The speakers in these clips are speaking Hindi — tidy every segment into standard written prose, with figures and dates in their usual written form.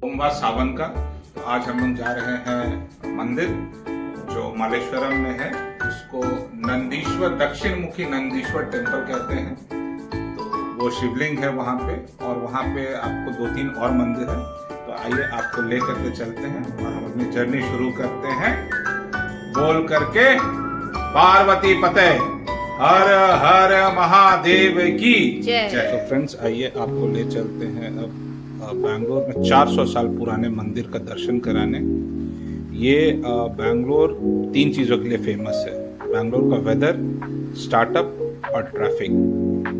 सोमवार सावन का। तो आज हम लोग जा रहे हैं मंदिर जो मालेश्वरम में है, उसको नंदीश्वर, दक्षिण मुखी नंदीश्वर टेम्पल कहते हैं। तो वो शिवलिंग है वहाँ पे, और वहाँ पे आपको 2-3 और मंदिर है। तो आइए आपको ले करके चलते हैं और हम अपनी जर्नी शुरू करते हैं बोल करके पार्वती पते हर हर महादेव की जय। तो फ्रेंड्स आइए आपको ले चलते हैं अब बैंगलोर में 400 साल पुराने मंदिर का दर्शन कराने। ये बैंगलोर 3 चीज़ों के लिए फेमस है, बैंगलोर का वेदर, स्टार्टअप और ट्रैफिक।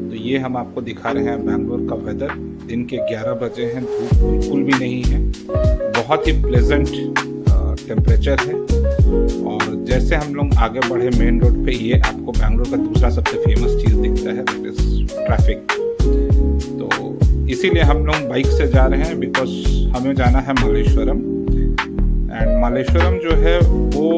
तो ये हम आपको दिखा रहे हैं बैंगलोर का वेदर। दिन के 11 बजे हैं, धूप बिल्कुल भी नहीं है, बहुत ही प्लेजेंट टेम्परेचर है। और जैसे हम लोग आगे बढ़े मेन रोड पे, ये आपको बैंगलोर का दूसरा सबसे फेमस चीज़ दिखता है, दैट इज ट्रैफिक। तो इसीलिए हम लोग बाइक से जा रहे हैं, बिकॉज हमें जाना है मालेश्वरम। एंड मालेश्वरम जो है वो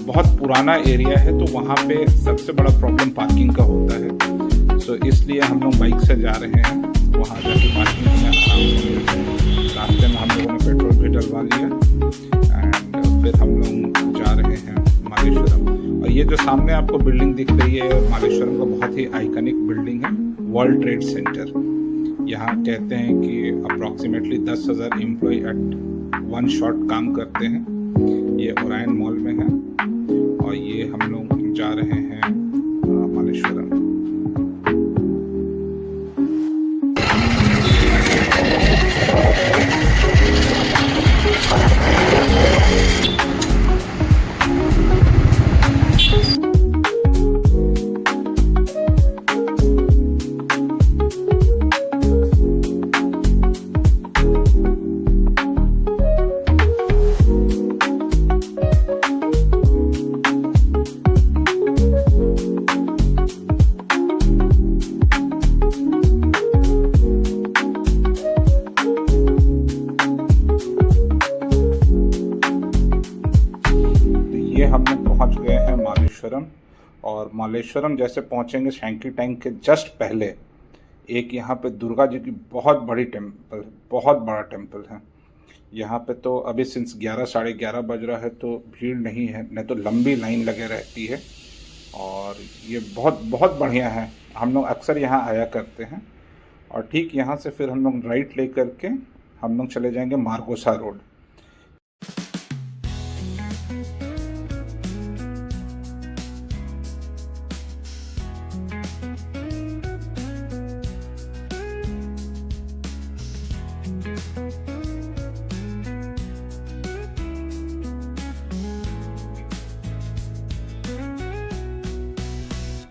बहुत पुराना एरिया है, तो वहाँ पे सबसे बड़ा प्रॉब्लम पार्किंग का होता है। सो इसलिए हम लोग बाइक से जा रहे हैं, वहाँ जाके पार्किंग में आराम से। रास्ते में हम लोगों ने पेट्रोल भी डलवा लिया एंड फिर हम लोग जा रहे हैं मालेश्वरम। और ये जो सामने आपको बिल्डिंग दिख रही है, मालेश्वरम का बहुत ही आइकनिक बिल्डिंग है, वर्ल्ड ट्रेड सेंटर। यहाँ कहते हैं कि approximately 10,000 employ at one shot काम करते हैं। ये ओरायन मॉल में है और ये हम लोग जा रहे हैं मालेश्वरम। हम लोग पहुंच गए हैं मालेश्वरम। और मालेश्वरम जैसे पहुंचेंगे, शैंकी टैंक के जस्ट पहले एक यहाँ पे दुर्गा जी की बहुत बड़ी टेम्पल, बहुत बड़ा टेम्पल है। यहाँ पे तो अभी सिंस 11 साढ़े 11 बज रहा है, तो भीड़ नहीं है, नहीं तो लंबी लाइन लगे रहती है। और ये बहुत बहुत बढ़िया है, हम लोग अक्सर यहाँ आया करते हैं। और ठीक यहाँ से फिर हम लोग राइट ले करके हम लोग चले जाएंगे मार्गोसा रोड।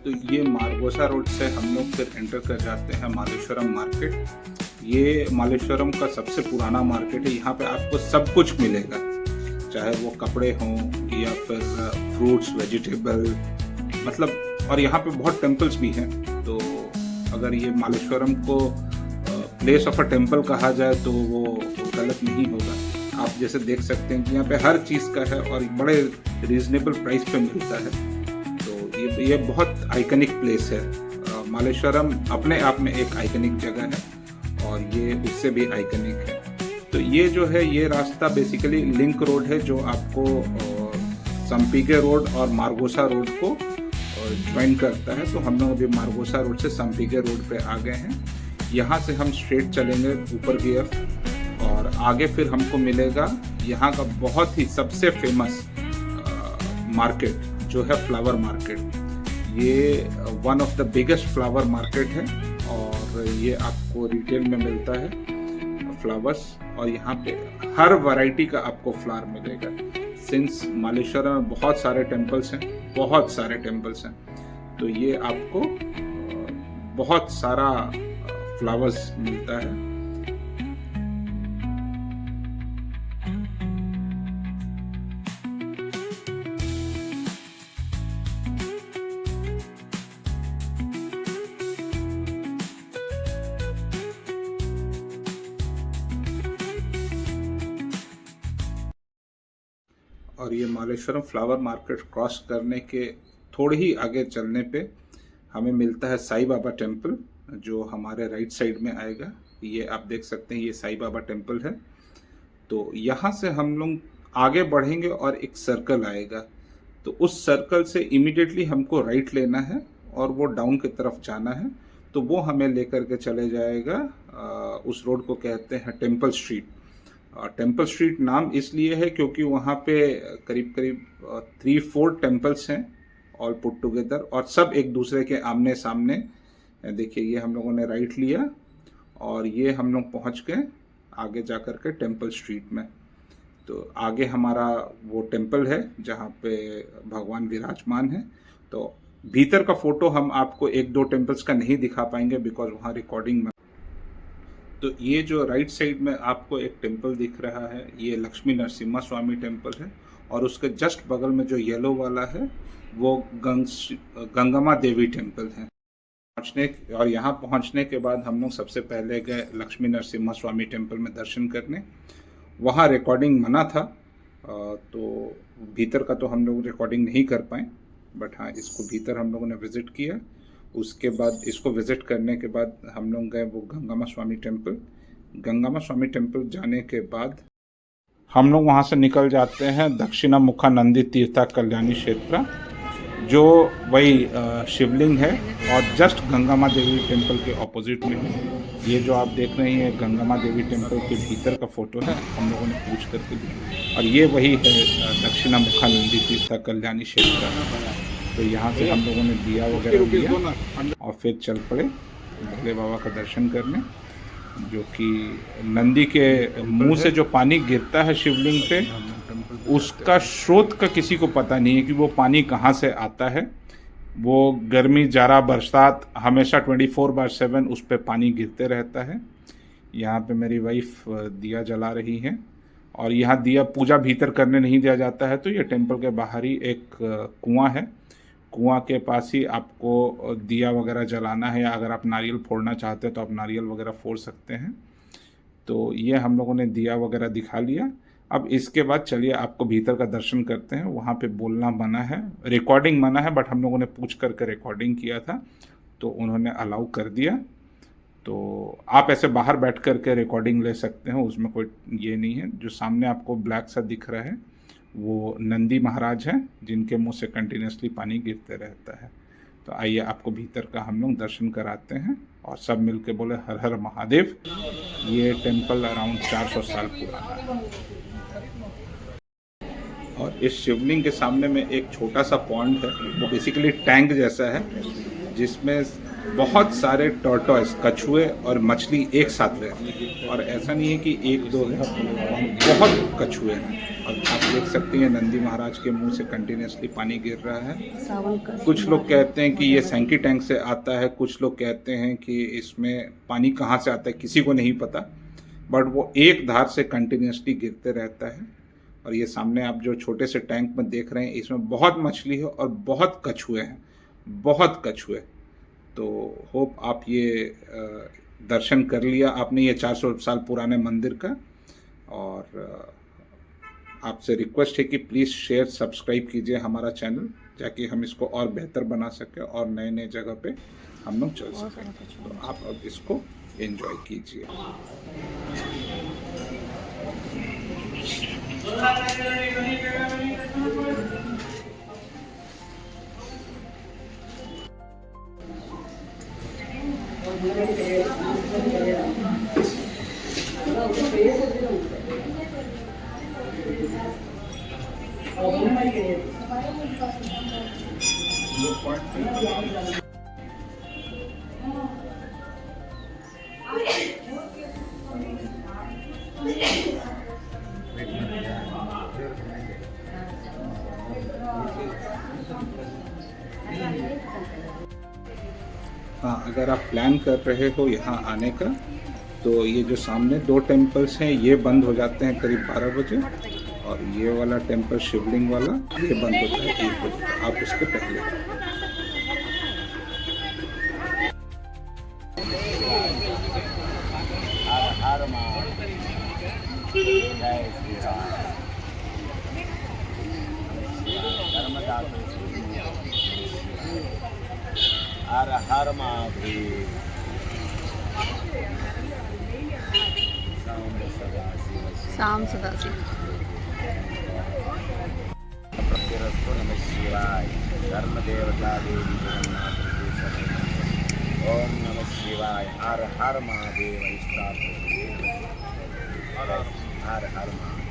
तो ये मार्गोसा रोड से हम लोग फिर एंटर कर जाते हैं मालेश्वरम मार्केट। ये मालेश्वरम का सबसे पुराना मार्केट है। यहाँ पे आपको सब कुछ मिलेगा, चाहे वो कपड़े हों या फिर फ्रूट्स, वेजिटेबल, मतलब। और यहाँ पे बहुत टेम्पल्स भी हैं। तो अगर ये मालेश्वरम को प्लेस ऑफ अ टेम्पल कहा जाए तो वो गलत नहीं होगा। आप जैसे देख सकते हैं कि यहाँ पे हर चीज़ का है और बड़े रीजनेबल प्राइस पे मिलता है। ये बहुत आइकनिक प्लेस है। मालेश्वरम अपने आप में एक आइकनिक जगह है और ये उससे भी आइकनिक है। तो ये जो है, ये रास्ता बेसिकली लिंक रोड है जो आपको संपीगे रोड और मार्गोसा रोड को ज्वाइन करता है। तो हम लोग अभी मार्गोसा रोड से संपीगे रोड पे आ गए हैं। यहाँ से हम स्ट्रेट चलेंगे ऊपर की तरफ और आगे फिर हमको मिलेगा यहाँ का बहुत ही सबसे फेमस मार्केट जो है फ्लावर मार्केट। ये one of the biggest flower market है और ये आपको रिटेल में मिलता है फ्लावर्स। और यहाँ पे हर वैरायटी का आपको फ्लावर मिलेगा। सिंस मालेश्वरम में बहुत सारे टेम्पल्स हैं, बहुत सारे टेम्पल्स हैं, तो ये आपको बहुत सारा फ्लावर्स मिलता है। और ये मालेश्वरम फ्लावर मार्केट क्रॉस करने के थोड़ी ही आगे चलने पे हमें मिलता है साईं बाबा टेम्पल, जो हमारे राइट साइड में आएगा। ये आप देख सकते हैं, ये साईं बाबा टेम्पल है। तो यहाँ से हम लोग आगे बढ़ेंगे और एक सर्कल आएगा, तो उस सर्कल से इमीडिएटली हमको राइट लेना है और वो डाउन की तरफ जाना है। तो वो हमें लेकर के चले जाएगा, उस रोड को कहते हैं टेम्पल स्ट्रीट। टेम्पल स्ट्रीट नाम इसलिए है क्योंकि वहाँ पे करीब करीब 3-4 टेम्पल्स हैं ऑल पुट टुगेदर, और सब एक दूसरे के आमने सामने। देखिए ये हम लोगों ने राइट लिया और ये हम लोग पहुँच गए आगे जा कर के टेम्पल स्ट्रीट में। तो आगे हमारा वो टेम्पल है जहाँ पे भगवान विराजमान है। तो भीतर का फ़ोटो हम आपको 1-2 टेम्पल्स का नहीं दिखा पाएंगे बिकॉज वहाँ रिकॉर्डिंग में। तो ये जो राइट साइड में आपको एक टेम्पल दिख रहा है, ये लक्ष्मी नरसिम्हा स्वामी टेम्पल है, और उसके जस्ट बगल में जो येलो वाला है वो गंगम्मा देवी टेम्पल है। और यहाँ पहुँचने के बाद हम लोग सबसे पहले गए लक्ष्मी नरसिम्हा स्वामी टेम्पल में दर्शन करने। वहाँ रिकॉर्डिंग मना था, तो भीतर का तो हम लोग रिकॉर्डिंग नहीं कर पाए, बट हाँ इसको भीतर हम लोगों ने विज़िट किया। उसके बाद इसको विज़िट करने के बाद हम लोग गए वो गंगम्मा स्वामी टेम्पल। गंगम्मा स्वामी टेम्पल जाने के बाद हम लोग वहाँ से निकल जाते हैं दक्षिणामुखा नंदी तीर्था कल्याणी क्षेत्र, जो वही शिवलिंग है और जस्ट गंगम्मा देवी टेम्पल के ऑपोजिट में है। ये जो आप देख रहे हैं गंगम्मा देवी टेम्पल के भीतर का फोटो है, हम लोगों ने पूछ करके दिया, और ये वही है दक्षिणामुखा नंदी तीर्था कल्याणी क्षेत्र। तो यहाँ से हम लोगों ने दिया वगैरह लिया और फिर चल पड़े भोले बाबा का दर्शन करने, जो कि नंदी के मुंह से जो पानी गिरता है शिवलिंग पे, उसका स्रोत का किसी को पता नहीं है कि वो पानी कहाँ से आता है। वो गर्मी जाड़ा बरसात हमेशा 24/7 उस पर पानी गिरते रहता है। यहाँ पे मेरी वाइफ दिया जला रही है, और यहाँ दिया पूजा भीतर करने नहीं दिया जाता है। तो ये टेम्पल के बाहर ही एक कुआं है, कुआं के पास ही आपको दिया वगैरह जलाना है, या अगर आप नारियल फोड़ना चाहते हैं तो आप नारियल वगैरह फोड़ सकते हैं। तो ये हम लोगों ने दिया वगैरह दिखा लिया। अब इसके बाद चलिए आपको भीतर का दर्शन करते हैं। वहाँ पे बोलना मना है, रिकॉर्डिंग मना है, बट हम लोगों ने पूछ करके रिकॉर्डिंग किया था तो उन्होंने अलाउ कर दिया। तो आप ऐसे बाहर बैठ करके रिकॉर्डिंग ले सकते हैं, उसमें कोई ये नहीं है। जो सामने आपको ब्लैक सा दिख रहा है वो नंदी महाराज हैं, जिनके मुंह से कंटिन्यूसली पानी गिरते रहता है। तो आइए आपको भीतर का हम लोग दर्शन कराते हैं, और सब मिल के बोले हर हर महादेव। ये टेम्पल अराउंड 400 साल पुराना है। और इस शिवलिंग के सामने में एक छोटा सा पॉन्ड है, वो बेसिकली टैंक जैसा है, जिसमें बहुत सारे टॉर्टॉइस, कछुए और मछली एक साथ रहते हैं। और ऐसा नहीं है कि 1-2 है, बहुत कछुए हैं। और आप देख सकते हैं नंदी महाराज के मुंह से कंटिन्यूसली पानी गिर रहा है। कुछ लोग कहते हैं कि ये सैंकी टैंक से आता है, कुछ लोग कहते हैं कि इसमें पानी कहाँ से आता है किसी को नहीं पता, बट वो एक धार से कंटिन्यूसली गिरते रहता है। और ये सामने आप जो छोटे से टैंक में देख रहे हैं, इसमें बहुत मछली है और बहुत कछुए हैं, बहुत कछुए। तो होप आप ये दर्शन कर लिया आपने ये 400 साल पुराने मंदिर का। और आपसे रिक्वेस्ट है कि प्लीज़ शेयर सब्सक्राइब कीजिए हमारा चैनल, ताकि हम इसको और बेहतर बना सकें और नए नए जगह पे हम लोग चल सकें। तो आप अब इसको एंजॉय कीजिए। हाँ, अगर आप प्लान कर रहे हो यहाँ आने का, तो ये जो सामने 2 टेम्पल्स हैं ये बंद हो जाते हैं करीब 12 बजे, और ये वाला टेम्पल शिवलिंग वाला ये बंद होता है 1 बजे। आप उसके पहले हर हर महादेव। शाम सदाशिव। प्रत्यरस्तु नमः शिवाय। धर्मदेवता देवी जगन्नाथ के समेत ओम नमः शिवाय। हर हर महादेव। इष्टार्थ हर हर महादेव।